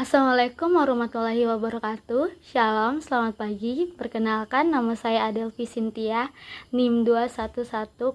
Assalamualaikum warahmatullahi wabarakatuh. Shalom, selamat pagi. Perkenalkan, nama saya Adelvi Cynthia, NIM 211044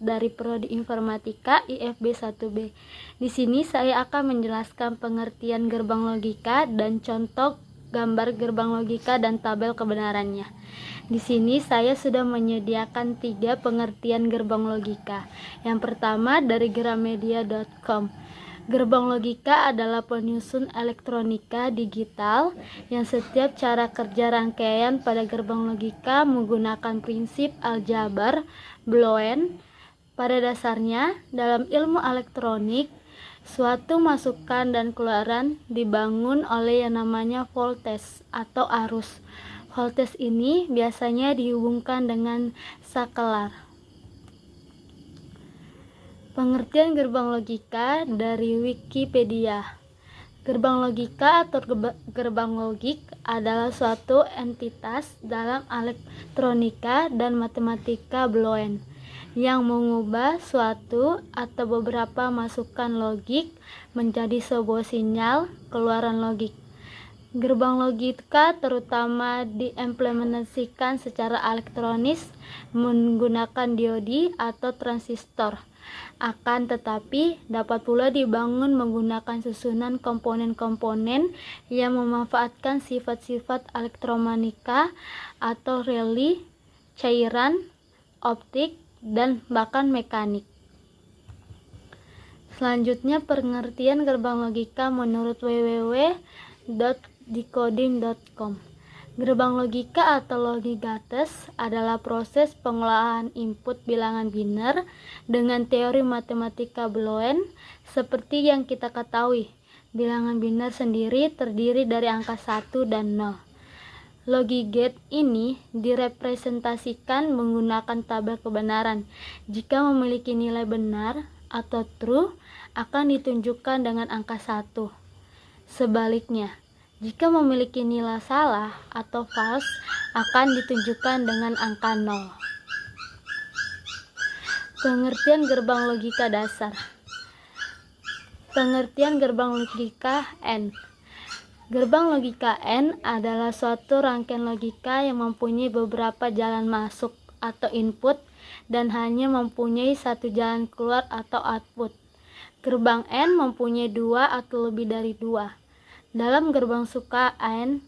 dari Prodi Informatika IFB 1B. Di sini saya akan menjelaskan pengertian gerbang logika dan contoh gambar gerbang logika dan tabel kebenarannya. Di sini saya sudah menyediakan 3 pengertian gerbang logika. Yang pertama dari gramedia.com. Gerbang logika adalah penyusun elektronika digital yang setiap cara kerja rangkaian pada gerbang logika menggunakan prinsip aljabar Boolean. Pada dasarnya, dalam ilmu elektronik, suatu masukan dan keluaran dibangun oleh yang namanya voltage atau arus. Voltage ini biasanya dihubungkan dengan sakelar. Pengertian gerbang logika dari Wikipedia. Gerbang logika atau gerbang logik adalah suatu entitas dalam elektronika dan matematika Boolean yang mengubah suatu atau beberapa masukan logik menjadi sebuah sinyal keluaran logik. Gerbang logika terutama diimplementasikan secara elektronis menggunakan diode atau transistor. Akan tetapi dapat pula dibangun menggunakan susunan komponen-komponen yang memanfaatkan sifat-sifat elektromagnetika atau relay, cairan, optik, dan bahkan mekanik. Selanjutnya pengertian gerbang logika menurut www.decoding.com. Gerbang logika atau logic gates adalah proses pengolahan input bilangan biner dengan teori matematika Boolean. Seperti yang kita ketahui, bilangan biner sendiri terdiri dari angka 1 dan 0. Logic gate ini direpresentasikan menggunakan tabel kebenaran. Jika memiliki nilai benar atau true, akan ditunjukkan dengan angka 1. Sebaliknya, jika memiliki nilai salah atau false, akan ditunjukkan dengan angka 0. Pengertian gerbang logika dasar. Pengertian gerbang logika N. Gerbang logika N adalah suatu rangkaian logika yang mempunyai beberapa jalan masuk atau input dan hanya mempunyai satu jalan keluar atau output. Gerbang N mempunyai 2 atau lebih dari 2. Dalam gerbang suka N,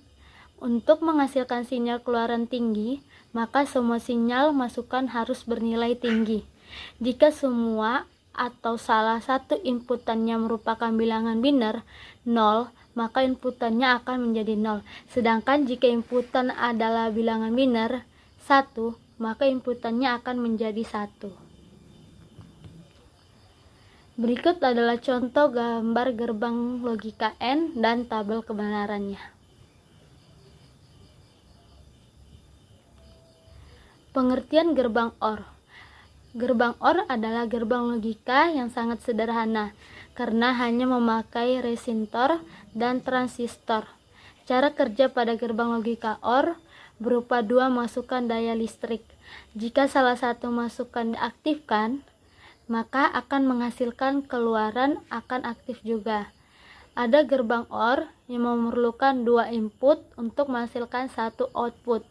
untuk menghasilkan sinyal keluaran tinggi, maka semua sinyal masukan harus bernilai tinggi. Jika semua atau salah satu inputannya merupakan bilangan biner 0, maka inputannya akan menjadi 0. Sedangkan jika inputan adalah bilangan biner 1, maka inputannya akan menjadi 1. Berikut adalah contoh gambar gerbang logika N dan tabel kebenarannya. Pengertian gerbang OR. Gerbang OR adalah gerbang logika yang sangat sederhana karena hanya memakai resistor dan transistor. Cara kerja pada gerbang logika OR berupa 2 masukan daya listrik. Jika salah satu masukan diaktifkan, maka akan menghasilkan keluaran akan aktif juga. Ada gerbang OR yang memerlukan 2 input untuk menghasilkan 1 output.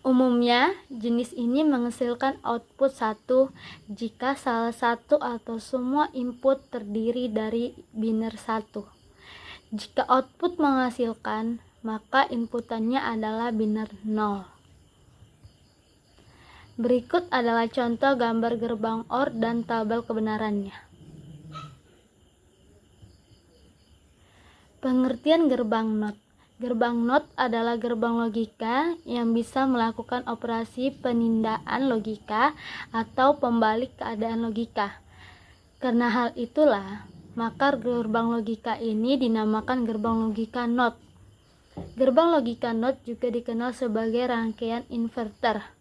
Umumnya, jenis ini menghasilkan output 1 jika salah satu atau semua input terdiri dari biner 1. Jika output menghasilkan, maka inputannya adalah biner 0. Berikut adalah contoh gambar gerbang OR dan tabel kebenarannya. Pengertian gerbang NOT. Gerbang NOT adalah gerbang logika yang bisa melakukan operasi penindaan logika atau pembalik keadaan logika. Karena hal itulah, maka gerbang logika ini dinamakan gerbang logika NOT. Gerbang logika NOT juga dikenal sebagai rangkaian inverter.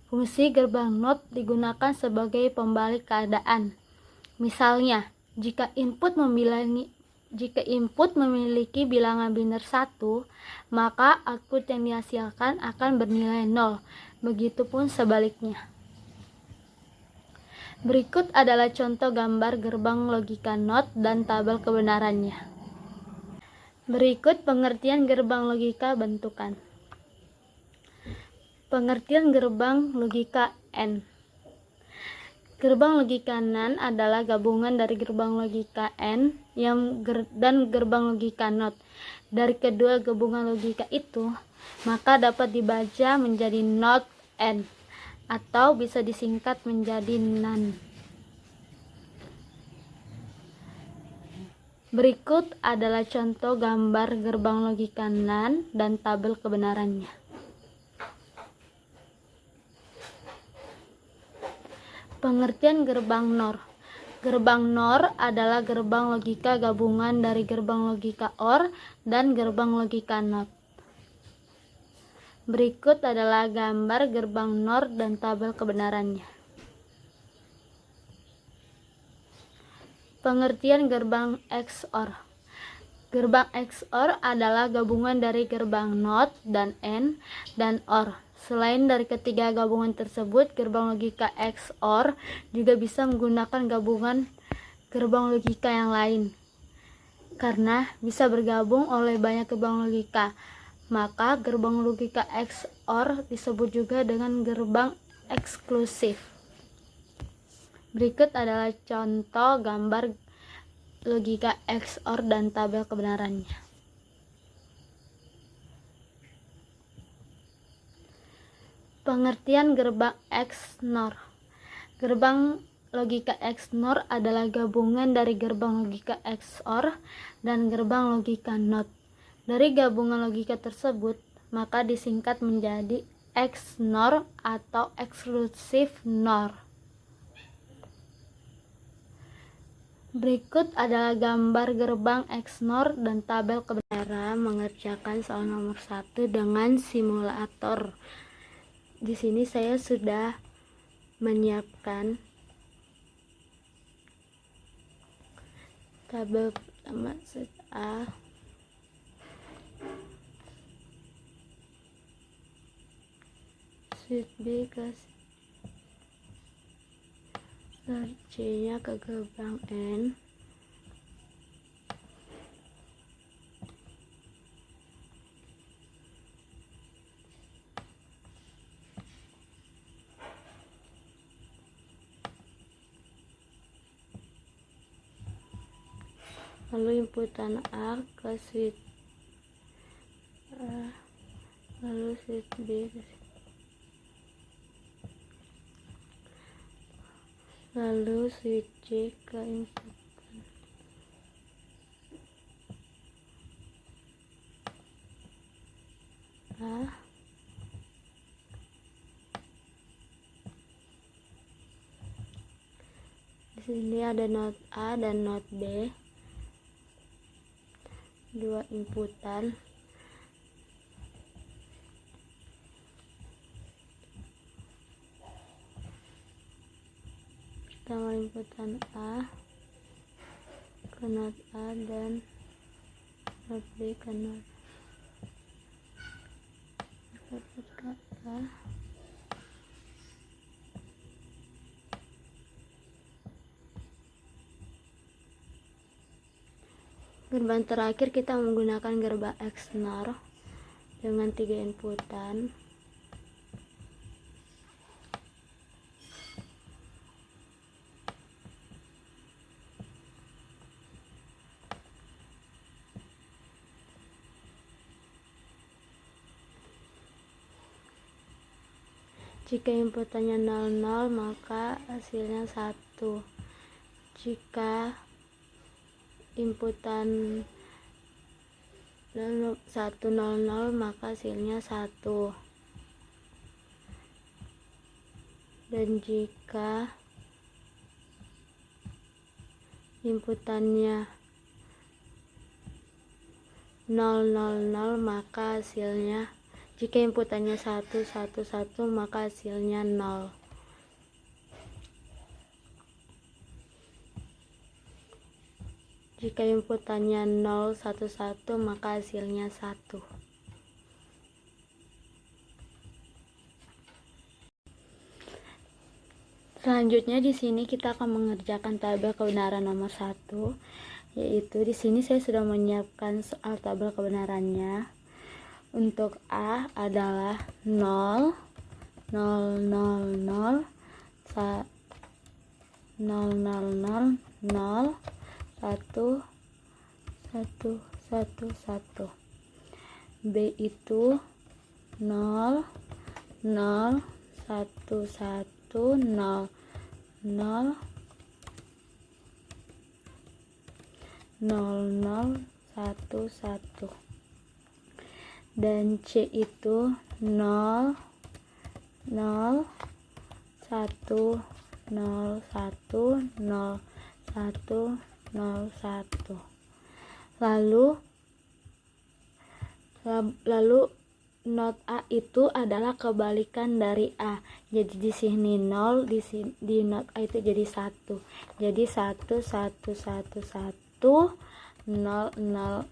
Fungsi gerbang NOT digunakan sebagai pembalik keadaan. Misalnya, jika input memiliki bilangan biner 1, maka output yang dihasilkan akan bernilai 0. Begitupun sebaliknya. Berikut adalah contoh gambar gerbang logika NOT dan tabel kebenarannya. Berikut pengertian gerbang logika bentukan. Pengertian gerbang logika N. Gerbang logika NaN adalah gabungan dari gerbang logika N dan gerbang logika NOT. Dari kedua gabungan logika itu, maka dapat dibaca menjadi NOT N atau bisa disingkat menjadi NaN. Berikut adalah contoh gambar gerbang logika NaN dan tabel kebenarannya. Pengertian gerbang NOR. Gerbang NOR adalah gerbang logika gabungan dari gerbang logika OR dan gerbang logika NOT. Berikut adalah gambar gerbang NOR dan tabel kebenarannya. Pengertian gerbang XOR. Gerbang XOR adalah gabungan dari gerbang NOT dan N dan OR. Selain dari ketiga gabungan tersebut, gerbang logika XOR juga bisa menggunakan gabungan gerbang logika yang lain. Karena bisa bergabung oleh banyak gerbang logika, maka gerbang logika XOR disebut juga dengan gerbang eksklusif. Berikut adalah contoh gambar logika XOR dan tabel kebenarannya. Pengertian gerbang XNOR. Gerbang logika XNOR adalah gabungan dari gerbang logika XOR dan gerbang logika NOT. Dari gabungan logika tersebut, maka disingkat menjadi XNOR atau eksklusif NOR. Berikut adalah gambar gerbang XNOR dan tabel kebenaran. Mengerjakan soal nomor 1 dengan simulator. Di sini saya sudah menyiapkan tabel pertama set A, set B ke set C nya ke gerbang N, lalu inputan A ke switch A, lalu switch B ke lalu switch C ke inputan A, di sini ada not A dan not B, dua inputan. Pertama inputan A ke not A dan not B ke not A. Gerbang terakhir kita menggunakan gerbang XNOR dengan 3 inputan. Jika inputannya 00 maka hasilnya 1. Jika inputan 100 maka hasilnya 1. Dan jika inputannya 000 maka hasilnya, jika inputannya 111 maka hasilnya 0. Jika inputannya 011 maka hasilnya 1. Selanjutnya di sini kita akan mengerjakan tabel kebenaran nomor 1, yaitu di sini saya sudah menyiapkan soal tabel kebenarannya. Untuk A adalah 0 0 0 0 0 0 0 0 1 1 1 1. B itu 0 0 1 1 0 0 0 0 1 1. Dan C itu 0 0 1 0 1 0 1 0 1. Lalu not A itu adalah kebalikan dari A. Jadi di sini 0, di not A itu jadi 1. Jadi 1 1 1 1 0 0 0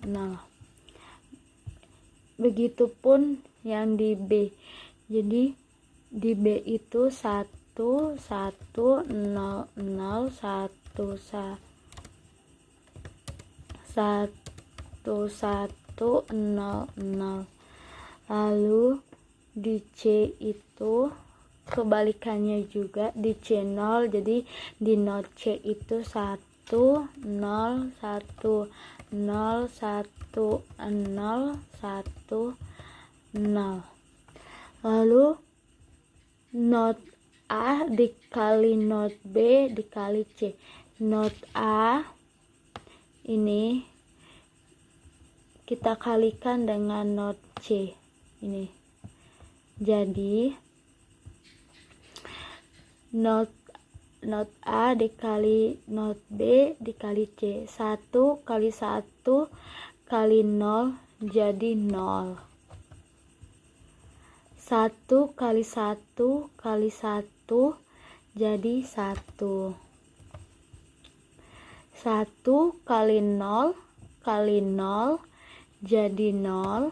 0. Begitupun yang di B. Jadi di B itu 1 1 0 0 1 1 1 0 0. Lalu di C itu kebalikannya juga, di C 0. Jadi di not C itu 1 0 1 0 1 0 1 0. Lalu not A dikali not B dikali C. Not A ini kita kalikan dengan not C ini. Jadi not A dikali not B dikali C. 1 kali 1 kali 0 jadi 0. 1 kali 1 kali 1 jadi 1. 1 kali 0 kali 0 jadi 0.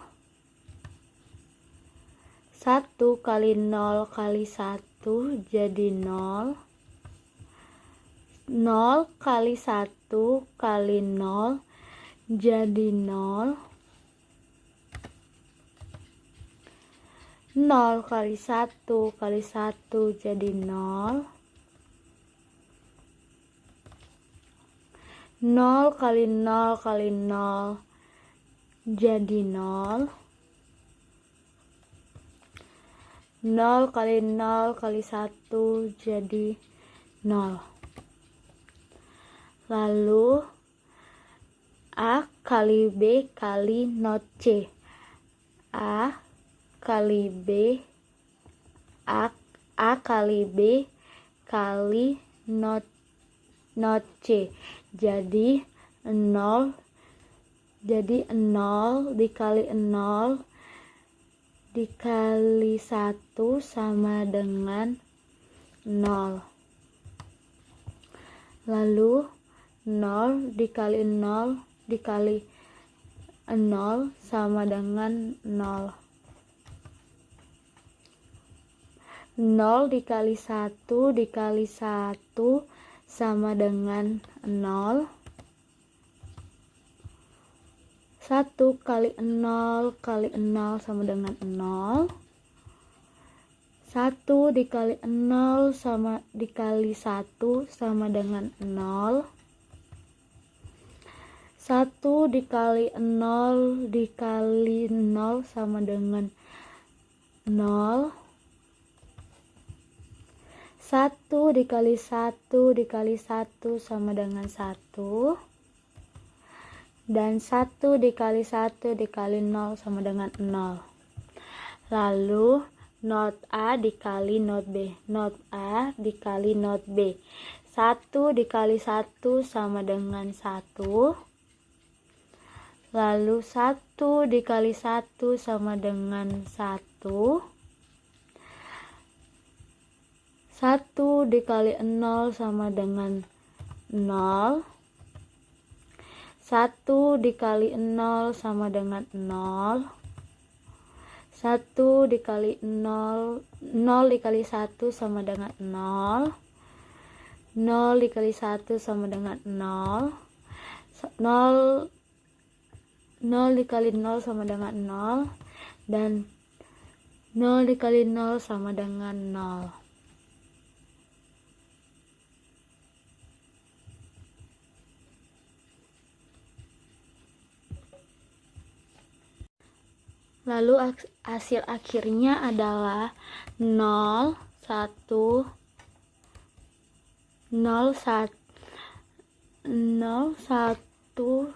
1 kali 0 kali 1 jadi 0. 0 kali 1 kali 0 jadi 0. 0 kali 1 kali 1 jadi 0. 0 kali 0 kali 0 jadi 0. 0 kali 0 kali 1 jadi 0. Lalu A kali B kali not C. A kali B A kali B kali not C. Jadi 0 dikali 0 dikali 1 sama dengan 0. Lalu 0 dikali 0 dikali 0 sama dengan 0. 0 dikali 1 dikali 1 sama dengan 0. 1 kali 0 kali 0 sama dengan 0. 1 dikali 0 sama dikali 1 sama dengan 0. 1 dikali 0 dikali 0 sama dengan 0. 1 dikali 1 dikali 1 sama dengan 1. Dan 1 dikali 1 dikali 0 sama dengan 0. Lalu not A dikali not B. Not A dikali not B. 1 dikali 1 sama dengan 1. Lalu 1 dikali 1 sama dengan 1. 1 dikali 0 sama dengan 0. 1 dikali 0 sama dengan 0. 1 dikali 0, 0 dikali 1 sama dengan 0, 0 dikali 1 sama dengan 0, 0 dikali 0 sama dengan 0, dan 0 dikali 0 sama dengan 0. Lalu hasil akhirnya adalah 0, 1, 0, 1, 0, 1,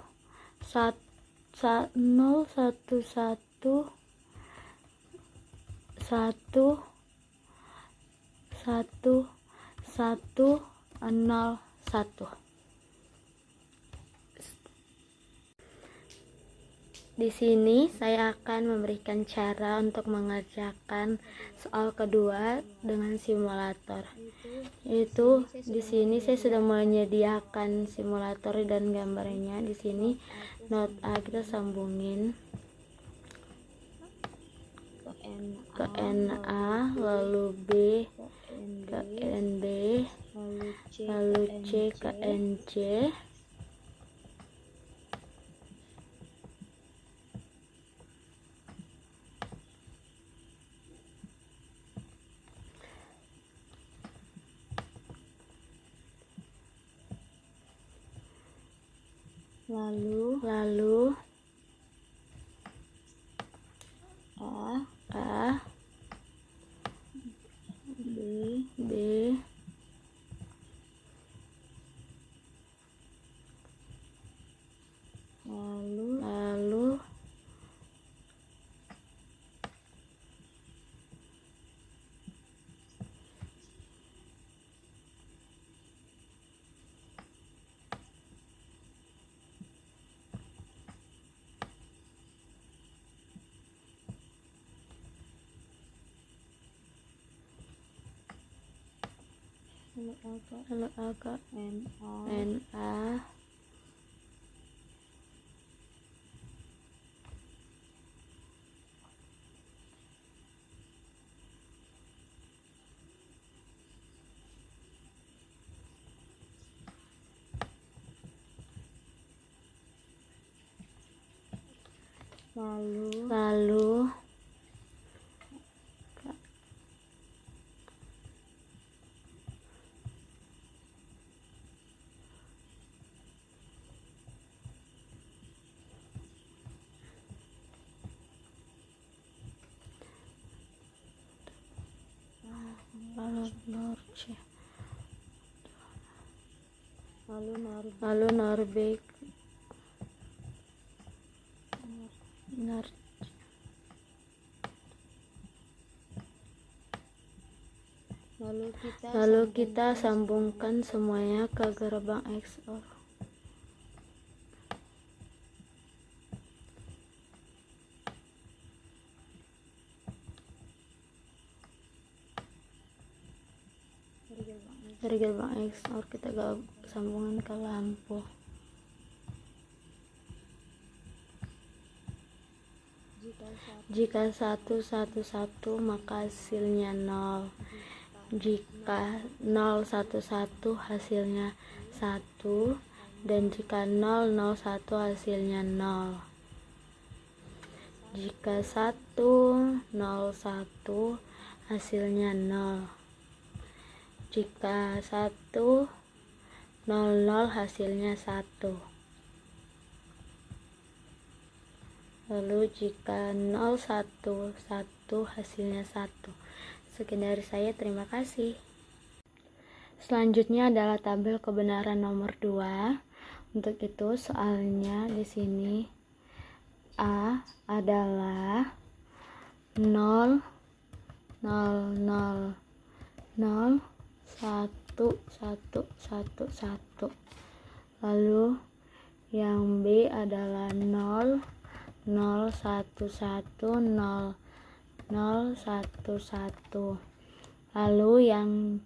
1, 0, 1, 1, 1, 1, 1, 0, 1. Di sini saya akan memberikan cara untuk mengerjakan soal kedua dengan simulator. Yaitu di sini saya sudah menyediakan simulator dan gambarnya. Di sini note A kita sambungin ke NA, lalu B ke NB, lalu C ke NC. Lalu A, B, lalu A ke NA, lalu Norbek, lalu kita sambungkan semuanya ke gerbang XOR. Dari gerbang XOR kita sambungan ke lampu. Jika 1, 1, 1 maka hasilnya 0. Jika 0, 1, 1 hasilnya 1, dan jika 0, 0, 1 hasilnya 0. Jika 1, 0, 1 hasilnya 0. Jika 1, 0, 0 hasilnya 1. Lalu jika 0, 1, 1 hasilnya 1. Sekian dari saya, terima kasih. Selanjutnya adalah tabel kebenaran nomor 2. Untuk itu soalnya di sini A adalah 0, 0, 0, 0, 1, 1, 1, 1. Lalu yang B adalah 0, 0, 1, 1, 0, 0, 1, 1. Lalu yang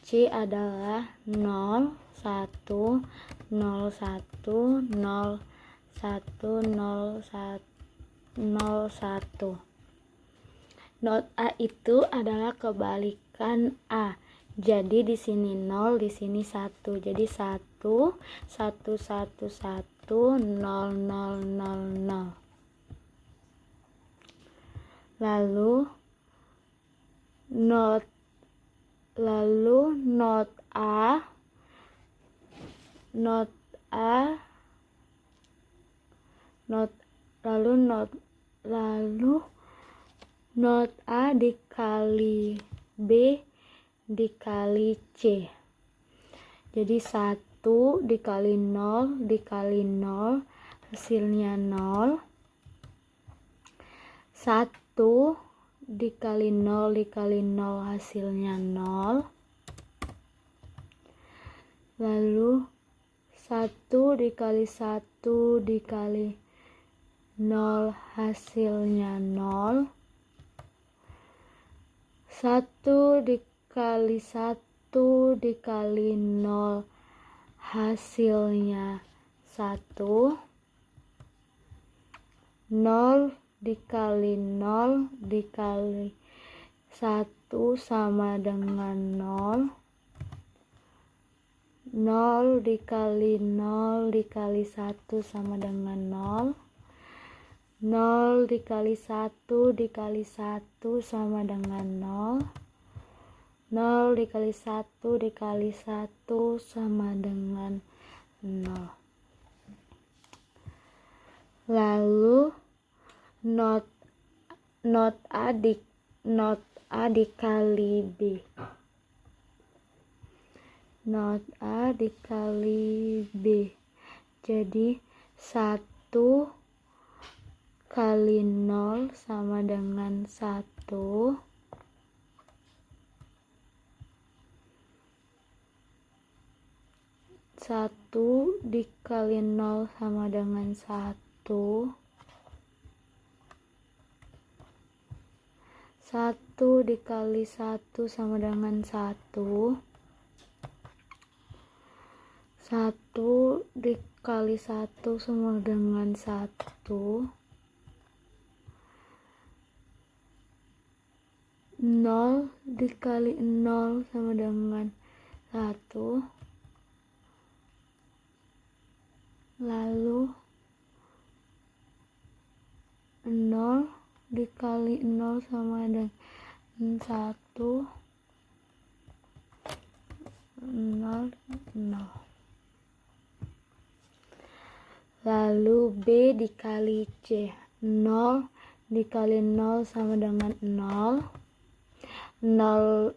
C adalah 0, 1, 0, 1, 0, 1, 0, 1, 0, 1. Not A itu adalah kebalikan A. Jadi di sini 0, di sini 1. Jadi 1 1 1 1 0 0 0 0. Lalu not A not A dikali B dikali C. Jadi 1 dikali 0 dikali 0 hasilnya 0. 1 dikali 0 dikali 0 hasilnya 0. Lalu 1 dikali 1 dikali 0 hasilnya 0. 1 dikali 1 dikali 0 hasilnya 1. 0 dikali 0 dikali 1 sama dengan 0. 0 dikali 0 dikali 1 sama dengan 0. 0 dikali 1 dikali 1 sama dengan 0. 0 dikali 1 dikali 1 sama dengan 0. Lalu not A dikali B. Not A dikali B. Jadi 1 kali 0 sama dengan 1. 1 dikali 0 sama dengan 1. 1 dikali 1 sama dengan 1. 1 dikali 1 sama dengan 1. 0 dikali 0 sama dengan 1. Lalu 0 dikali 0 sama dengan 1. 0 0. Lalu B dikali C. 0 dikali 0 sama dengan 0. 0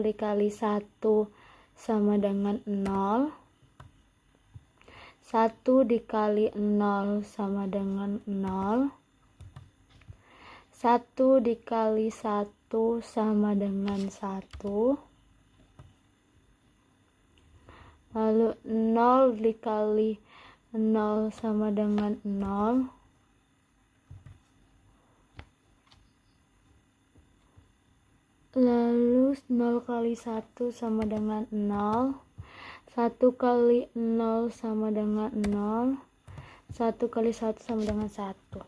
dikali 1 sama dengan 0. 1 dikali 0 sama dengan 0. 1 dikali 1 sama dengan 1. Lalu 0 dikali 0 sama dengan 0. Lalu 0 kali 1 sama dengan 0. 1 kali 0 sama dengan 0. 1 kali 1 sama dengan 1.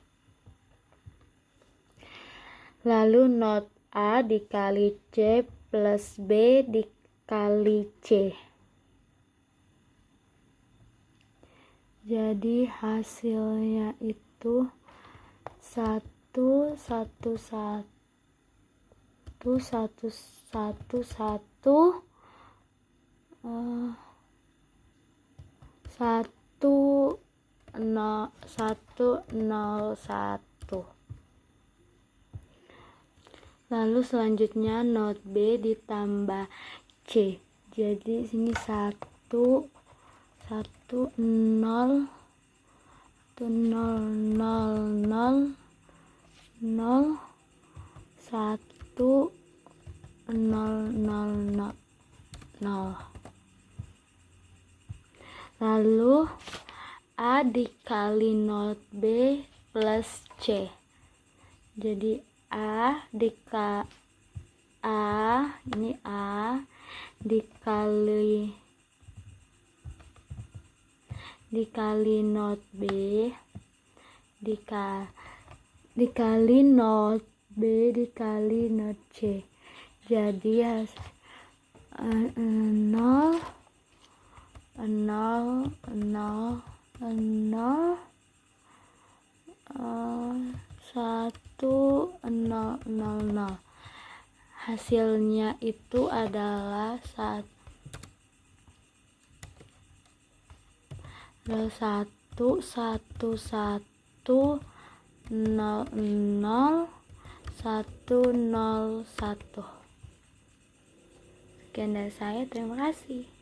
Lalu not A dikali C plus B dikali C. Jadi hasilnya itu 1 1 1 1 1 1 1 0 1. Lalu selanjutnya not B ditambah C. Jadi sini 1 1 0 0 0 0 0 1 0 0 0. Lalu A dikali not B plus C. Jadi A ini A dikali not B dikali not B dikali not C. Jadi 0 1 0 0. Hasilnya itu adalah 1 1 1 1 0 0 1 0 1. Sekian dari saya, terima kasih.